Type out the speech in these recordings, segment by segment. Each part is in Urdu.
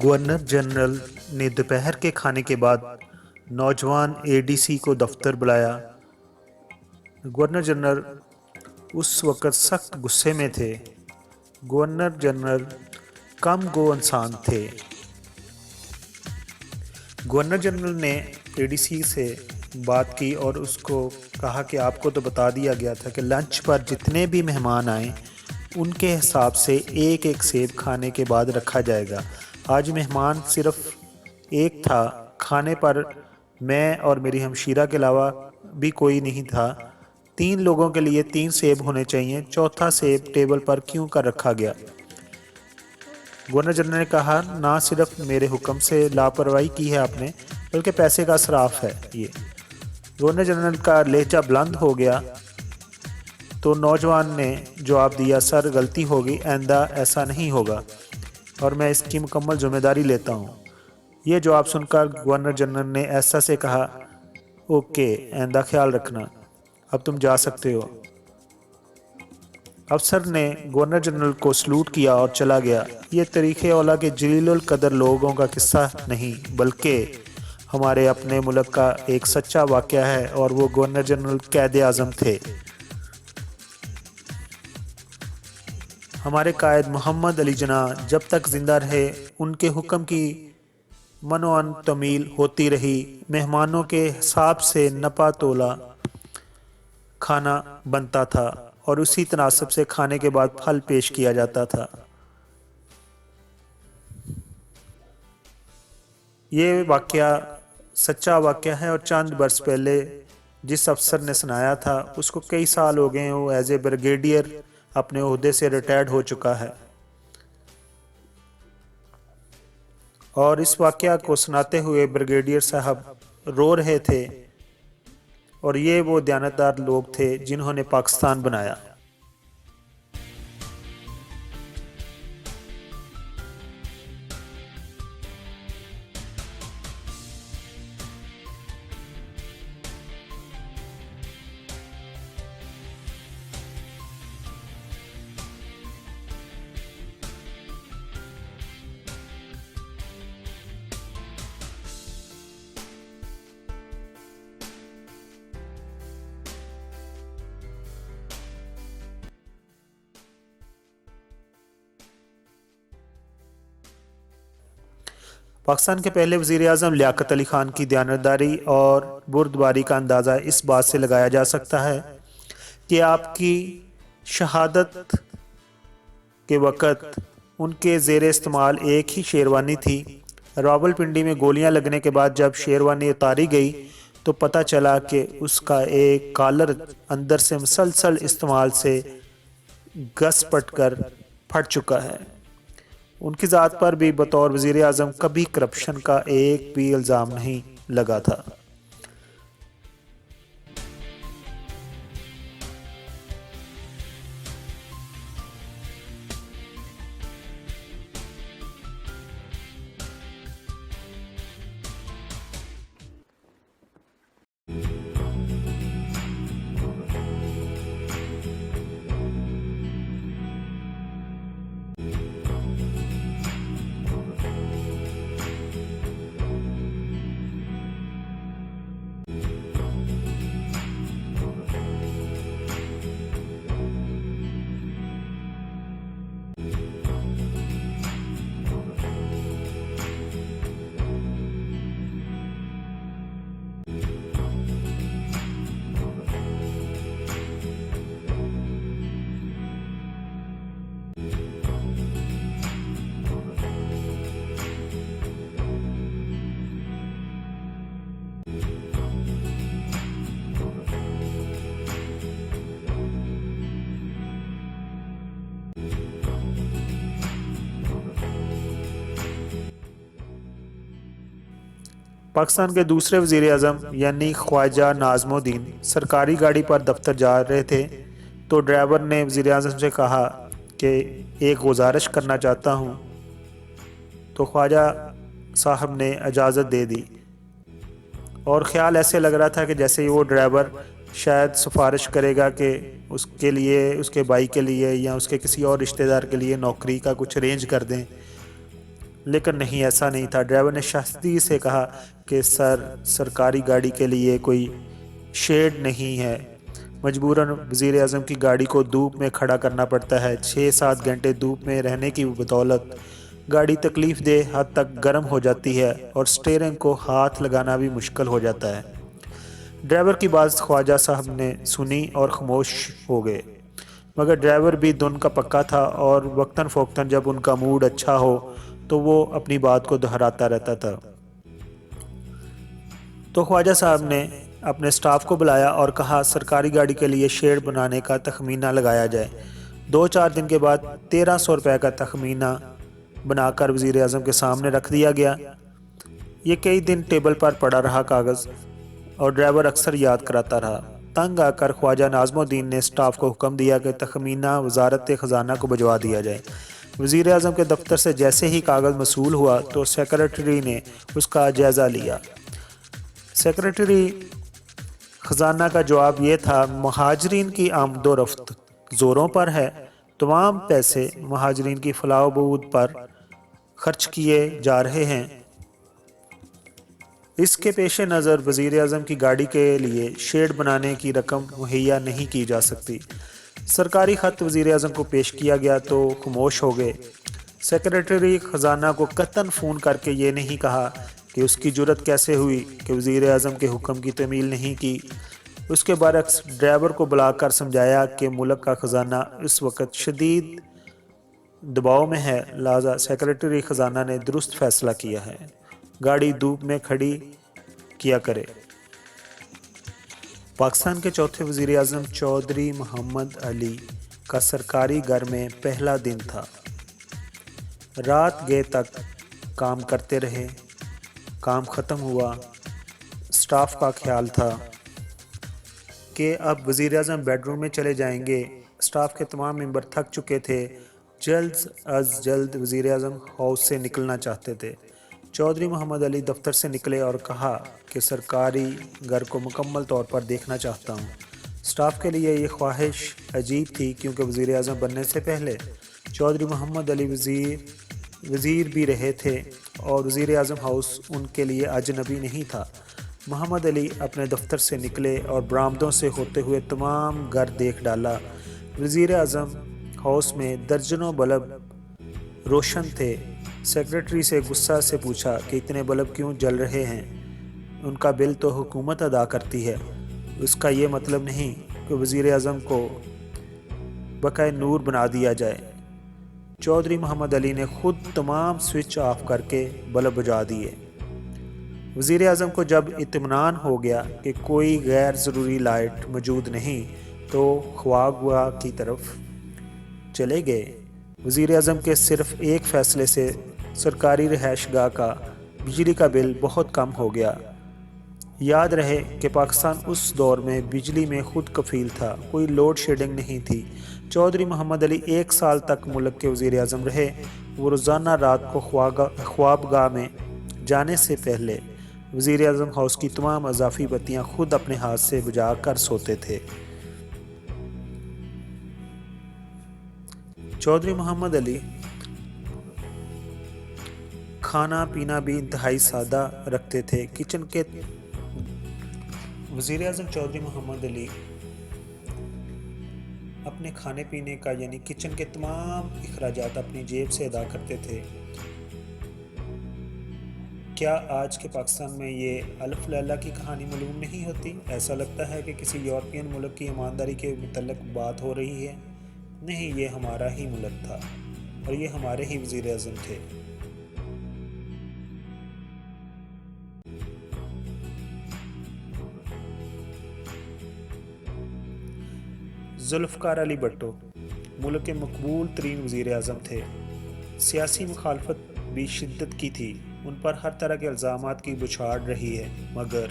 گورنر جنرل نے دوپہر کے کھانے کے بعد نوجوان اے ڈی سی کو دفتر بلایا۔ گورنر جنرل اس وقت سخت غصے میں تھے۔ گورنر جنرل کم گو انسان تھے۔ گورنر جنرل نے اے ڈی سی سے بات کی اور اس کو کہا کہ آپ کو تو بتا دیا گیا تھا کہ لنچ پر جتنے بھی مہمان آئیں ان کے حساب سے ایک ایک سیب کھانے کے بعد رکھا جائے گا۔ آج مہمان صرف ایک تھا، کھانے پر میں اور میری ہمشیرہ کے علاوہ بھی کوئی نہیں تھا۔ 3 لوگوں کے لیے 3 سیب ہونے چاہیے، چوتھا سیب ٹیبل پر کیوں کر رکھا گیا؟ گورنر جنرل نے کہا، نہ صرف میرے حکم سے لاپرواہی کی ہے آپ نے، بلکہ پیسے کا اسراف ہے یہ۔ گورنر جنرل کا لہجہ بلند ہو گیا تو نوجوان نے جواب دیا، سر غلطی ہوگی، آئندہ ایسا نہیں ہوگا اور میں اس کی مکمل ذمہ داری لیتا ہوں۔ یہ جواب سن کر گورنر جنرل نے ایسا سے کہا، اوکے، آئندہ خیال رکھنا، اب تم جا سکتے ہو۔ افسر نے گورنر جنرل کو سلوٹ کیا اور چلا گیا۔ یہ طریق اولیٰ کے جلیل القدر لوگوں کا قصہ نہیں بلکہ ہمارے اپنے ملک کا ایک سچا واقعہ ہے، اور وہ گورنر جنرل قائد اعظم تھے۔ ہمارے قائد محمد علی جناح جب تک زندہ رہے ان کے حکم کی منوعن تعمیل ہوتی رہی۔ مہمانوں کے حساب سے نپا تولا کھانا بنتا تھا اور اسی تناسب سے کھانے کے بعد پھل پیش کیا جاتا تھا۔ یہ واقعہ سچا واقعہ ہے اور چند برس پہلے جس افسر نے سنایا تھا اس کو کئی سال ہو گئے، وہ ایز اے بریگیڈیئر اپنے عہدے سے ریٹائرڈ ہو چکا ہے، اور اس واقعہ کو سناتے ہوئے بریگیڈیئر صاحب رو رہے تھے، اور یہ وہ دیانتدار لوگ تھے جنہوں نے پاکستان بنایا۔ پاکستان کے پہلے وزیر اعظم لیاقت علی خان کی دیانتداری اور بردباری کا اندازہ اس بات سے لگایا جا سکتا ہے کہ آپ کی شہادت کے وقت ان کے زیر استعمال ایک ہی شیروانی تھی۔ راولپنڈی میں گولیاں لگنے کے بعد جب شیروانی اتاری گئی تو پتہ چلا کہ اس کا ایک کالر اندر سے مسلسل استعمال سے گس پٹ کر پھٹ چکا ہے۔ ان کی ذات پر بھی بطور وزیر اعظم کبھی کرپشن کا ایک بھی الزام نہیں لگا تھا۔ پاکستان کے دوسرے وزیر اعظم یعنی خواجہ ناظم الدین سرکاری گاڑی پر دفتر جا رہے تھے تو ڈرائیور نے وزیر اعظم سے کہا کہ ایک گزارش کرنا چاہتا ہوں، تو خواجہ صاحب نے اجازت دے دی، اور خیال ایسے لگ رہا تھا کہ جیسے وہ ڈرائیور شاید سفارش کرے گا کہ اس کے لیے، اس کے بھائی کے لیے یا اس کے کسی اور رشتہ دار کے لیے نوکری کا کچھ ارینج کر دیں، لیکن نہیں، ایسا نہیں تھا۔ ڈرائیور نے شاستری سے کہا کہ سرکاری گاڑی کے لیے کوئی شیڈ نہیں ہے۔ مجبوراً وزیر اعظم کی گاڑی کو دھوپ میں کھڑا کرنا پڑتا ہے۔ 6-7 گھنٹے دھوپ میں رہنے کی بدولت گاڑی تکلیف دہ حد تک گرم ہو جاتی ہے اور سٹیئرنگ کو ہاتھ لگانا بھی مشکل ہو جاتا ہے۔ ڈرائیور کی بات خواجہ صاحب نے سنی اور خاموش ہو گئے، مگر ڈرائیور بھی دن کا پکا تھا اور وقتاً فوقتاً جب ان کا موڈ اچھا ہو تو وہ اپنی بات کو دہراتا رہتا تھا۔ تو خواجہ صاحب نے اپنے سٹاف کو بلایا اور کہا سرکاری گاڑی کے لیے شیڈ بنانے کا تخمینہ لگایا جائے۔ 2-4 دن کے بعد 1300 روپے کا تخمینہ بنا کر وزیر اعظم کے سامنے رکھ دیا گیا۔ یہ کئی دن ٹیبل پر پڑا رہا کاغذ، اور ڈرائیور اکثر یاد کراتا رہا۔ تنگ آ کر خواجہ ناظم الدین نے سٹاف کو حکم دیا کہ تخمینہ وزارت خزانہ کو بھجوا دیا جائے۔ وزیر اعظم کے دفتر سے جیسے ہی کاغذ موصول ہوا تو سیکرٹری نے اس کا جائزہ لیا۔ سیکرٹری خزانہ کا جواب یہ تھا، مہاجرین کی آمد و رفت زوروں پر ہے، تمام پیسے مہاجرین کی فلاح و بہبود پر خرچ کیے جا رہے ہیں۔ اس کے پیش نظر وزیر اعظم کی گاڑی کے لیے شیڈ بنانے کی رقم مہیا نہیں کی جا سکتی۔ سرکاری خط وزیر اعظم کو پیش کیا گیا تو خاموش ہو گئے۔ سیکرٹری خزانہ کو قطعاً فون کر کے یہ نہیں کہا کہ اس کی جرأت کیسے ہوئی کہ وزیر اعظم کے حکم کی تعمیل نہیں کی۔ اس کے برعکس ڈرائیور کو بلا کر سمجھایا کہ ملک کا خزانہ اس وقت شدید دباؤ میں ہے، لہذا سیکرٹری خزانہ نے درست فیصلہ کیا ہے، گاڑی دھوپ میں کھڑی کیا کرے۔ پاکستان کے چوتھے وزیر اعظم چودھری محمد علی کا سرکاری گھر میں پہلا دن تھا۔ رات گئے تک کام کرتے رہے۔ کام ختم ہوا۔ سٹاف کا خیال تھا کہ اب وزیر اعظم بیڈ روم میں چلے جائیں گے۔ سٹاف کے تمام ممبر تھک چکے تھے، جلد از جلد وزیر اعظم ہاؤس سے نکلنا چاہتے تھے۔ چودھری محمد علی دفتر سے نکلے اور کہا کہ سرکاری گھر کو مکمل طور پر دیکھنا چاہتا ہوں۔ سٹاف کے لیے یہ خواہش عجیب تھی کیونکہ وزیر اعظم بننے سے پہلے چودھری محمد علی وزیر بھی رہے تھے اور وزیر اعظم ہاؤس ان کے لیے اجنبی نہیں تھا۔ محمد علی اپنے دفتر سے نکلے اور برآمدوں سے ہوتے ہوئے تمام گھر دیکھ ڈالا۔ وزیر اعظم ہاؤس میں درجنوں بلب روشن تھے۔ سیکرٹری سے غصہ سے پوچھا کہ اتنے بلب کیوں جل رہے ہیں؟ ان کا بل تو حکومت ادا کرتی ہے۔ اس کا یہ مطلب نہیں کہ وزیر اعظم کو بقائے نور بنا دیا جائے۔ چودھری محمد علی نے خود تمام سوئچ آف کر کے بلب بجھا دیے۔ وزیر اعظم کو جب اطمینان ہو گیا کہ کوئی غیر ضروری لائٹ موجود نہیں تو خواگاہ کی طرف چلے گئے۔ وزیر اعظم کے صرف ایک فیصلے سے سرکاری رہائش گاہ کا بجلی کا بل بہت کم ہو گیا۔ یاد رہے کہ پاکستان اس دور میں بجلی میں خود کفیل تھا، کوئی لوڈ شیڈنگ نہیں تھی۔ چودھری محمد علی 1 سال تک ملک کے وزیر اعظم رہے۔ وہ روزانہ رات کو خوابگاہ میں جانے سے پہلے وزیر اعظم ہاؤس کی تمام اضافی بتیاں خود اپنے ہاتھ سے بجھا کر سوتے تھے۔ چودھری محمد علی کھانا پینا بھی انتہائی سادہ رکھتے تھے۔ وزیر اعظم چودھری محمد علی اپنے کھانے پینے کا یعنی کچن کے تمام اخراجات اپنی جیب سے ادا کرتے تھے۔ کیا آج کے پاکستان میں یہ الف لیلہ کی کہانی معلوم نہیں ہوتی؟ ایسا لگتا ہے کہ کسی یورپین ملک کی ایمانداری کے متعلق بات ہو رہی ہے۔ نہیں، یہ ہمارا ہی ملک تھا اور یہ ہمارے ہی وزیر اعظم تھے۔ ذوالفقار علی بھٹو ملک کے مقبول ترین وزیر اعظم تھے۔ سیاسی مخالفت بھی شدت کی تھی، ان پر ہر طرح کے الزامات کی بچھاڑ رہی ہے، مگر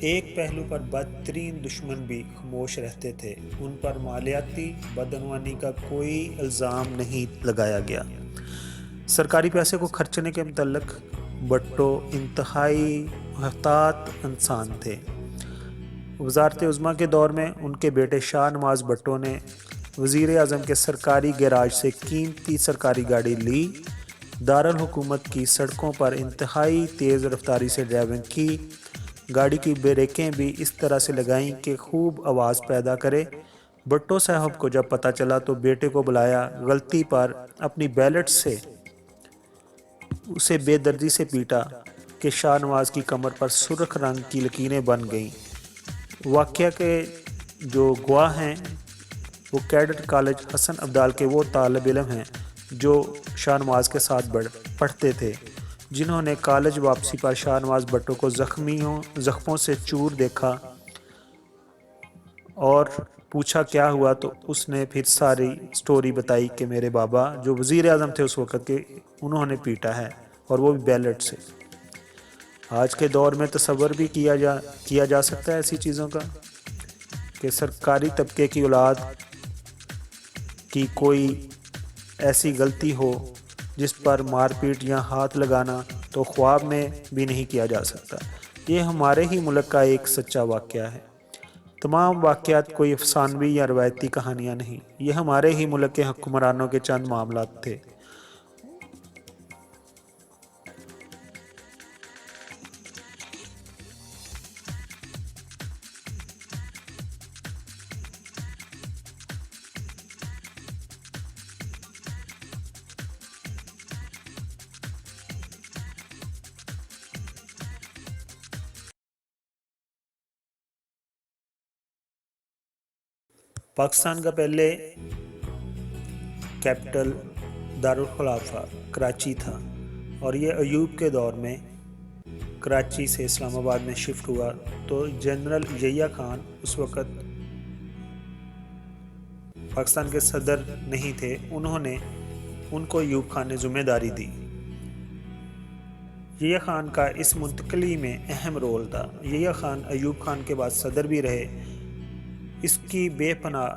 ایک پہلو پر بدترین دشمن بھی خاموش رہتے تھے، ان پر مالیاتی بدعنوانی کا کوئی الزام نہیں لگایا گیا۔ سرکاری پیسے کو خرچنے کے متعلق بھٹو انتہائی محتاط انسان تھے۔ وزارت عظمیٰ کے دور میں ان کے بیٹے شاہ نواز بھٹو نے وزیر اعظم کے سرکاری گیراج سے قیمتی سرکاری گاڑی لی، دارالحکومت کی سڑکوں پر انتہائی تیز رفتاری سے ڈرائیونگ کی، گاڑی کی بریکیں بھی اس طرح سے لگائیں کہ خوب آواز پیدا کرے۔ بھٹو صاحب کو جب پتہ چلا تو بیٹے کو بلایا، غلطی پر اپنی بیلٹ سے اسے بے دردی سے پیٹا کہ شاہ نواز کی کمر پر سرخ رنگ کی لکیریں بن گئیں۔ واقعہ کے جو گواہ ہیں وہ کیڈٹ کالج حسن عبدال کے وہ طالب علم ہیں جو شاہ نواز کے ساتھ پڑھتے تھے، جنہوں نے کالج واپسی پر شاہ نواز بھٹو کو زخموں سے چور دیکھا اور پوچھا کیا ہوا، تو اس نے پھر ساری سٹوری بتائی کہ میرے بابا جو وزیر اعظم تھے اس وقت کے، انہوں نے پیٹا ہے اور وہ بھی بیلٹ سے۔ آج کے دور میں تصور بھی کیا جا سکتا ہے ایسی چیزوں کا کہ سرکاری طبقے کی اولاد کی کوئی ایسی غلطی ہو جس پر مار پیٹ یا ہاتھ لگانا تو خواب میں بھی نہیں کیا جا سکتا۔ یہ ہمارے ہی ملک کا ایک سچا واقعہ ہے۔ تمام واقعات کوئی افسانوی یا روایتی کہانیاں نہیں، یہ ہمارے ہی ملک کے حکمرانوں کے چند معاملات تھے۔ پاکستان کا پہلے کیپٹل دارالخلافہ کراچی تھا اور یہ ایوب کے دور میں کراچی سے اسلام آباد میں شفٹ ہوا، تو جنرل یحییٰ خان اس وقت پاکستان کے صدر نہیں تھے، ان کو ایوب خان نے ذمہ داری دی۔ یحییٰ خان کا اس منتقلی میں اہم رول تھا۔ یحییٰ خان ایوب خان کے بعد صدر بھی رہے۔ اس کی بے پناہ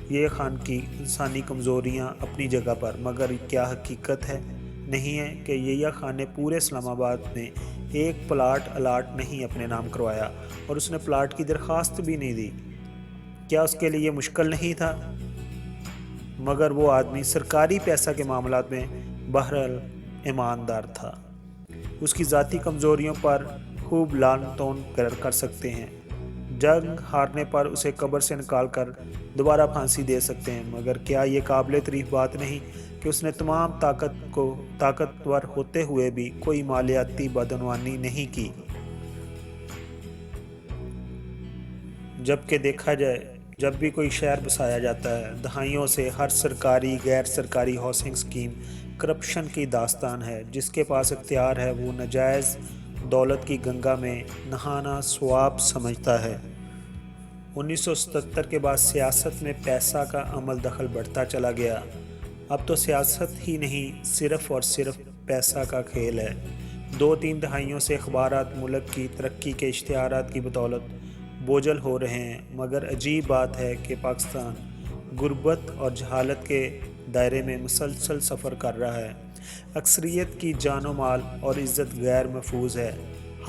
یحییٰ خان کی انسانی کمزوریاں اپنی جگہ پر، مگر کیا حقیقت ہے نہیں ہے کہ یحییٰ خان نے پورے اسلام آباد میں ایک پلاٹ الاٹ نہیں اپنے نام کروایا، اور اس نے پلاٹ کی درخواست بھی نہیں دی۔ کیا اس کے لیے مشکل نہیں تھا؟ مگر وہ آدمی سرکاری پیسہ کے معاملات میں بہرحال ایماندار تھا۔ اس کی ذاتی کمزوریوں پر خوب لعن طعن کر سکتے ہیں، جنگ ہارنے پر اسے قبر سے نکال کر دوبارہ پھانسی دے سکتے ہیں، مگر کیا یہ قابل تعریف بات نہیں کہ اس نے تمام طاقتور ہوتے ہوئے بھی کوئی مالیاتی بدعنوانی نہیں کی؟ جبکہ دیکھا جائے جب بھی کوئی شہر بسایا جاتا ہے، دہائیوں سے ہر سرکاری غیر سرکاری ہاؤسنگ سکیم کرپشن کی داستان ہے۔ جس کے پاس اختیار ہے وہ ناجائز دولت کی گنگا میں نہانا ثواب سمجھتا ہے۔ 1977 کے بعد سیاست میں پیسہ کا عمل دخل بڑھتا چلا گیا۔ اب تو سیاست ہی نہیں، صرف اور صرف پیسہ کا کھیل ہے۔ 2-3 دہائیوں سے اخبارات ملک کی ترقی کے اشتہارات کی بدولت بوجھل ہو رہے ہیں، مگر عجیب بات ہے کہ پاکستان غربت اور جہالت کے دائرے میں مسلسل سفر کر رہا ہے۔ اکثریت کی جان و مال اور عزت غیر محفوظ ہے۔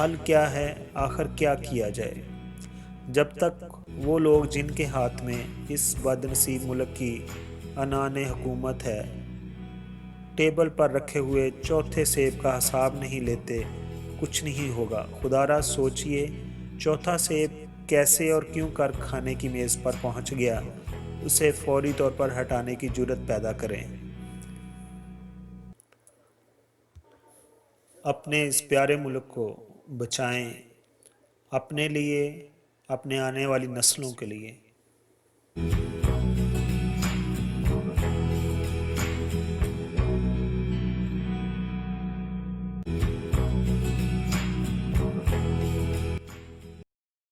حل کیا ہے؟ آخر کیا کیا جائے؟ جب تک وہ لوگ جن کے ہاتھ میں اس بدنصیب ملک کی عنان حکومت ہے ٹیبل پر رکھے ہوئے چوتھے سیب کا حساب نہیں لیتے، کچھ نہیں ہوگا۔ خدا را سوچئے چوتھا سیب کیسے اور کیوں کر کھانے کی میز پر پہنچ گیا، اسے فوری طور پر ہٹانے کی جرات پیدا کریں۔ اپنے اس پیارے ملک کو بچائیں، اپنے لیے، اپنے آنے والی نسلوں کے لیے۔